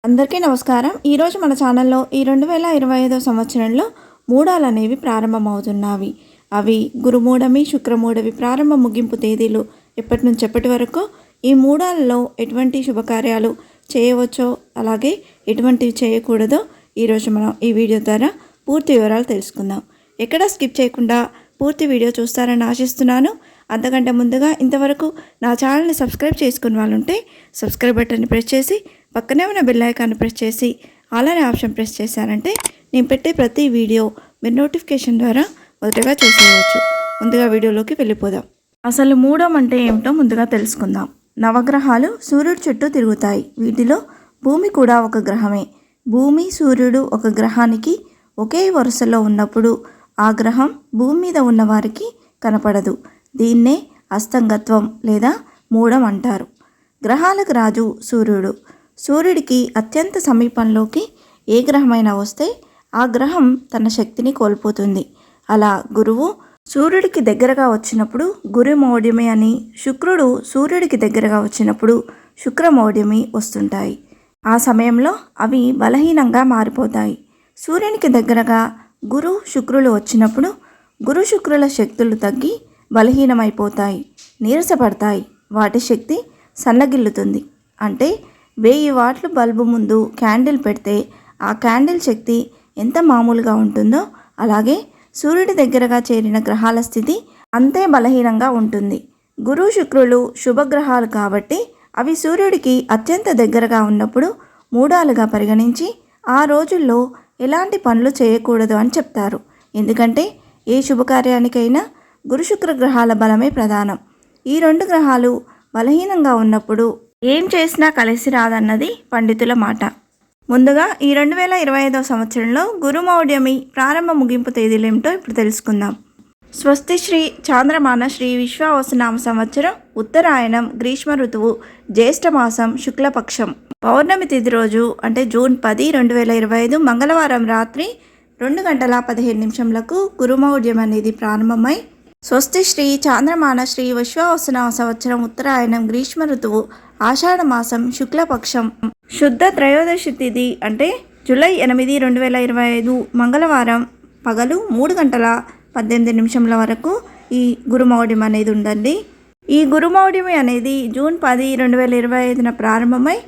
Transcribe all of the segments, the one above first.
అందరికీ నమస్కారం. ఈరోజు మన ఛానల్లో ఈ 2025 సంవత్సరంలో మూడాలు అనేవి ప్రారంభమవుతున్నవి. అవి గురుమూఢమి, శుక్రమూఢమి ప్రారంభ ముగింపు తేదీలు ఎప్పటి నుంచి ఎప్పటి వరకు, ఈ మూడాలలో ఎటువంటి శుభకార్యాలు చేయవచ్చో అలాగే ఎటువంటివి చేయకూడదో ఈరోజు మనం ఈ వీడియో ద్వారా పూర్తి వివరాలు తెలుసుకుందాం. ఎక్కడ స్కిప్ చేయకుండా పూర్తి వీడియో చూస్తారని ఆశిస్తున్నాను. అంతకంటే ముందుగా ఇంతవరకు నా ఛానల్ని సబ్స్క్రైబ్ చేసుకున్న వాళ్ళు ఉంటే సబ్స్క్రైబ్ బటన్ని ప్రెస్ చేసి పక్కనే ఉన్న బెల్ ఐకాన్ని ప్రెస్ చేసి ఆల్ అనే ఆప్షన్ ప్రెస్ చేశారంటే నేను పెట్టే ప్రతి వీడియో మీరు నోటిఫికేషన్ ద్వారా మొదటగా చూసేయవచ్చు. ముందుగా వీడియోలోకి వెళ్ళిపోదాం. అసలు మూడం అంటే ఏమిటో ముందుగా తెలుసుకుందాం. నవగ్రహాలు సూర్యుడి చుట్టూ తిరుగుతాయి. వీటిలో భూమి కూడా ఒక గ్రహమే. భూమి, సూర్యుడు ఒక గ్రహానికి ఒకే వరుసలో ఉన్నప్పుడు ఆ గ్రహం భూమి మీద ఉన్నవారికి కనపడదు. దీన్నే అస్తంగత్వం లేదా మూడం అంటారు. గ్రహాలకు రాజు సూర్యుడు. సూర్యుడికి అత్యంత సమీపంలోకి ఏ గ్రహమైనా వస్తే ఆ గ్రహం తన శక్తిని కోల్పోతుంది. అలా గురువు సూర్యుడికి దగ్గరగా వచ్చినప్పుడు గురుమౌఢ్యమి అని, శుక్రుడు సూర్యుడికి దగ్గరగా వచ్చినప్పుడు శుక్రమౌఢ్యమి వస్తుంటాయి. ఆ సమయంలో అవి బలహీనంగా మారిపోతాయి. సూర్యునికి దగ్గరగా గురు, శుక్రులు వచ్చినప్పుడు గురు, శుక్రుల శక్తులు తగ్గి బలహీనమైపోతాయి, నీరసపడతాయి. వాటి శక్తి సన్నగిల్లుతుంది. అంటే 1000 వాట్ల బల్బు ముందు క్యాండిల్ పెడితే ఆ క్యాండిల్ శక్తి ఎంత మామూలుగా ఉంటుందో అలాగే సూర్యుడి దగ్గరగా చేరిన గ్రహాల స్థితి అంతే బలహీనంగా ఉంటుంది. గురు, శుక్రులు శుభగ్రహాలు కాబట్టి అవి సూర్యుడికి అత్యంత దగ్గరగా ఉన్నప్పుడు మూడాలుగా పరిగణించి ఆ రోజుల్లో ఎలాంటి పనులు చేయకూడదు అని చెప్తారు. ఎందుకంటే ఏ శుభకార్యానికైనా గురు, శుక్ర గ్రహాల బలమే ప్రధానం. ఈ 2 గ్రహాలు బలహీనంగా ఉన్నప్పుడు ఏం చేసినా కలిసి రాదన్నది పండితుల మాట. ముందుగా ఈ 2025 సంవత్సరంలో గురుమౌఢ్యమి ప్రారంభ ముగింపు తేదీలు ఏమిటో ఇప్పుడు తెలుసుకుందాం. స్వస్తి శ్రీ చాంద్రమాన శ్రీ విశ్వావసునామ సంవత్సరం, ఉత్తరాయణం, గ్రీష్మ ఋతువు, జ్యేష్ఠమాసం, శుక్లపక్షం, పౌర్ణమి తిథి రోజు అంటే జూన్ 10, 2025 మంగళవారం రాత్రి 2:15 గురుమౌఢ్యం అనేది ప్రారంభమై స్వస్తి శ్రీ చాంద్రమాన శ్రీ విశ్వావసునామ సంవత్సరం, ఉత్తరాయణం, గ్రీష్మ ఋతువు, ఆషాఢ మాసం, శుక్లపక్షం, శుద్ధ త్రయోదశి తిథి అంటే జూలై 8, 2025 మంగళవారం పగలు 3:18 వరకు ఈ గురుమౌఢ్యం అనేది ఉందండి. ఈ గురుమౌఢ్యమి అనేది జూన్ 10, 2025 ప్రారంభమై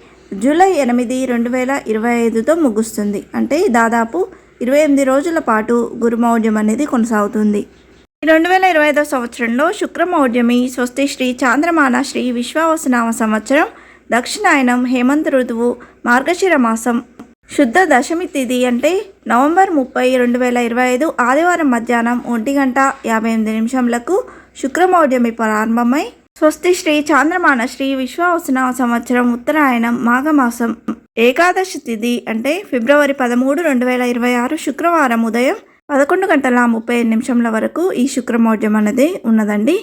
జూలై 8, 2025తో ముగుస్తుంది. అంటే దాదాపు 28 రోజుల పాటు గురుమౌఢ్యం అనేది కొనసాగుతుంది. 2025 సంవత్సరంలో శుక్రమౌఢ్యమి స్వస్తి శ్రీ చాంద్రమాన శ్రీ విశ్వావసునామ సంవత్సరం, దక్షిణాయనం, హేమంత ఋతువు, మార్గశిర మాసం, శుద్ధ దశమి తిథి అంటే నవంబర్ 30, 2025 ఆదివారం మధ్యాహ్నం 1:58 శుక్రమౌఢ్యమి ప్రారంభమై స్వస్తి శ్రీ చాంద్రమాన శ్రీ విశ్వావసునామ సంవత్సరం, ఉత్తరాయణం, మాఘమాసం, ఏకాదశి తిథి అంటే ఫిబ్రవరి 13, 2026 శుక్రవారం ఉదయం 11:35 వరకు ఈ శుక్రమౌఢ్యం అనేది ఉన్నదండి.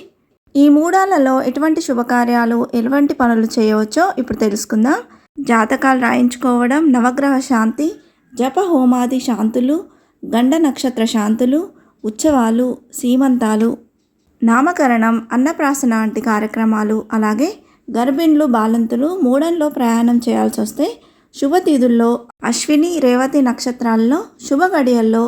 ఈ మూడాలలో ఎటువంటి శుభకార్యాలు, ఎటువంటి పనులు చేయవచ్చో ఇప్పుడు తెలుసుకుందాం. జాతకాలు రాయించుకోవడం, నవగ్రహ శాంతి, జప హోమాది శాంతులు, గండ నక్షత్ర శాంతులు, ఉత్సవాలు, సీమంతాలు, నామకరణం, అన్నప్రాసన వంటి కార్యక్రమాలు, అలాగే గర్భిణులు, బాలంతులు మూడంలో ప్రయాణం చేయాల్సి వస్తే, శుభతిథుల్లో అశ్విని, రేవతి నక్షత్రాల్లో శుభ గడియల్లో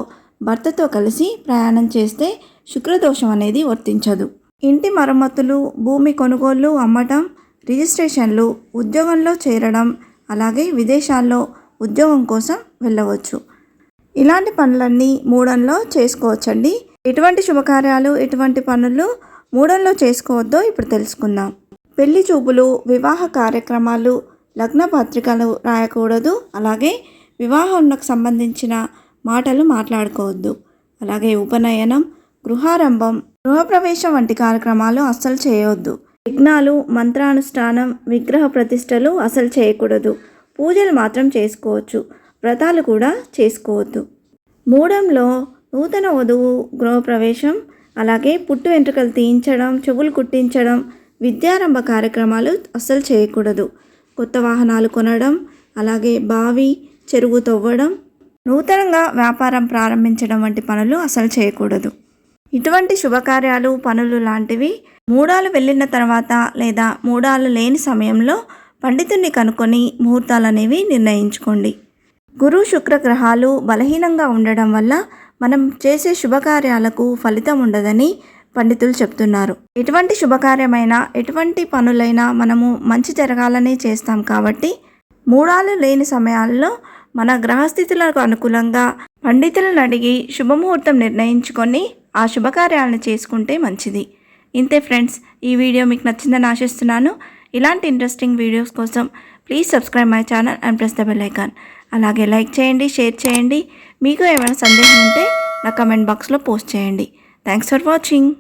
భర్తతో కలిసి ప్రయాణం చేస్తే శుక్రదోషం అనేది వర్తించదు. ఇంటి మరమ్మతులు, భూమి కొనుగోళ్లు, అమ్మటం, రిజిస్ట్రేషన్లు, ఉద్యోగంలో చేరడం, అలాగే విదేశాల్లో ఉద్యోగం కోసం వెళ్ళవచ్చు. ఇలాంటి పనులన్నీ మూడంలో చేసుకోవచ్చండి. ఎటువంటి శుభకార్యాలు, ఎటువంటి పనులు మూడంలో చేసుకోవద్దో ఇప్పుడు తెలుసుకుందాం. పెళ్లి చూపులు, వివాహ కార్యక్రమాలు, లగ్న పత్రికలు రాయకూడదు. అలాగే వివాహంకు సంబంధించిన మాటలు మాట్లాడుకోవద్దు. అలాగే ఉపనయనం, గృహారంభం, గృహప్రవేశం వంటి కార్యక్రమాలు అస్సలు చేయవద్దు. యజ్ఞాలు, మంత్రానుష్ఠానం, విగ్రహ ప్రతిష్టలు అసలు చేయకూడదు. పూజలు మాత్రం చేసుకోవచ్చు, వ్రతాలు కూడా చేసుకోవద్దు. మూడంలో నూతన వధువు గృహప్రవేశం, అలాగే పుట్టు వెంట్రుకలు తీయించడం, చెవులు కుట్టించడం, విద్యారంభ కార్యక్రమాలు అస్సలు చేయకూడదు. కొత్త వాహనాలు కొనడం, అలాగే బావి, చెరువు తవ్వడం, నూతనంగా వ్యాపారం ప్రారంభించడం వంటి పనులు అసలు చేయకూడదు. ఇటువంటి శుభకార్యాలు, పనులు లాంటివి మూడాలు వెళ్ళిన తర్వాత లేదా మూడాలు లేని సమయంలో పండితుడిని కనుక్కొని ముహూర్తాలు అనేవి నిర్ణయించుకోండి. గురు శుక్ర గ్రహాలు బలహీనంగా ఉండడం వల్ల మనం చేసే శుభకార్యాలకు ఫలితం ఉండదని పండితులు చెప్తున్నారు. ఎటువంటి శుభకార్యమైనా ఎటువంటి పనులైనా మనము మంచి జరగాలని చేస్తాం కాబట్టి మూడాలు లేని సమయాల్లో మన గ్రహస్థితులకు అనుకూలంగా పండితులను అడిగి శుభముహూర్తం నిర్ణయించుకొని ఆ శుభకార్యాలను చేసుకుంటే మంచిది. ఇంతే ఫ్రెండ్స్, ఈ వీడియో మీకు నచ్చిందని ఆశిస్తున్నాను. ఇలాంటి ఇంట్రెస్టింగ్ వీడియోస్ కోసం please subscribe my channel and press the bell icon. అలాగే లైక్ చేయండి, షేర్ చేయండి. మీకు ఏమైనా సందేహం ఉంటే నా కమెంట్ బాక్స్లో పోస్ట్ చేయండి. Thanks for watching.